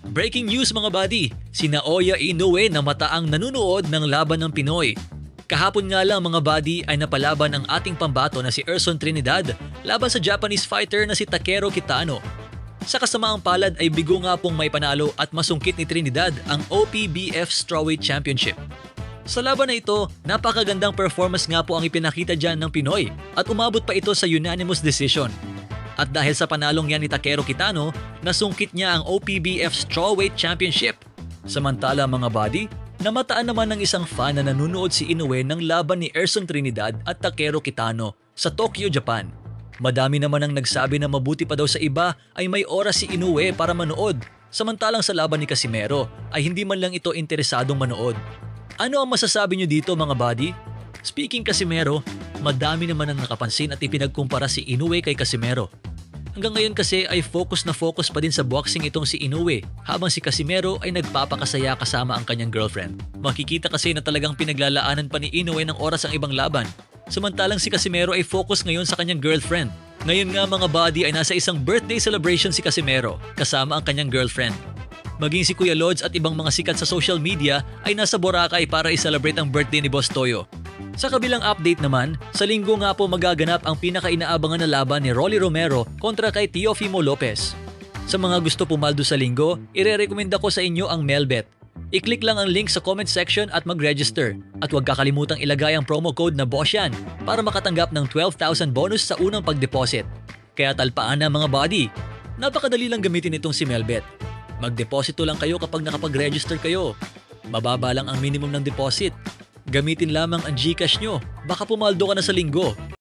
Breaking news mga buddy, si Naoya Inoue na mataang nanunood ng laban ng Pinoy. Kahapon nga lang mga buddy ay napalaban ang ating pambato na si Erson Trinidad laban sa Japanese fighter na si Takeru Kitano. Sa kasamaang palad ay bigo nga pong may panalo at masungkit ni Trinidad ang OPBF Strawweight Championship. Sa laban na ito, napakagandang performance nga po ang ipinakita dyan ng Pinoy at umabot pa ito sa unanimous decision. At dahil sa panalong yan ni Takeru Kitano, nasungkit niya ang OPBF Strawweight Championship. Samantala mga buddy, namataan naman ng isang fan na nanunood si Inoue ng laban ni Erson Trinidad at Takeru Kitano sa Tokyo, Japan. Madami naman ang nagsabi na mabuti pa daw sa iba ay may oras si Inoue para manood, samantalang sa laban ni Casimero ay hindi man lang ito interesadong manood. Ano ang masasabi nyo dito mga buddy? Speaking Casimero, madami naman ang nakapansin at ipinagkumpara si Inoue kay Casimero. Hanggang ngayon kasi ay focus na focus pa din sa boxing itong si Inoue habang si Casimero ay nagpapakasaya kasama ang kanyang girlfriend. Makikita kasi na talagang pinaglalaanan pa ni Inoue ng oras ang ibang laban. Samantalang si Casimero ay focus ngayon sa kanyang girlfriend. Ngayon nga mga buddy ay nasa isang birthday celebration si Casimero kasama ang kanyang girlfriend. Maging si Kuya Lods at ibang mga sikat sa social media ay nasa Boracay para i-celebrate ang birthday ni Boss Toyo. Sa kabilang update naman, sa linggo nga po magaganap ang pinaka-inaabangan na laban ni Rolly Romero kontra kay Teofimo Lopez. Sa mga gusto pumaldo sa linggo, ire-recommenda ko sa inyo ang Melbet. I-click lang ang link sa comment section at mag-register. At huwag kakalimutang ilagay ang promo code na BOSSYAN para makatanggap ng 12,000 bonus sa unang pag-deposit. Kaya talpaan na mga buddy. Napakadali lang gamitin itong si Melbet. Mag-deposito lang kayo kapag nakapag-register kayo. Mababa lang ang minimum ng deposit. Gamitin lamang ang GCash nyo. Baka pumaldo ka na sa linggo.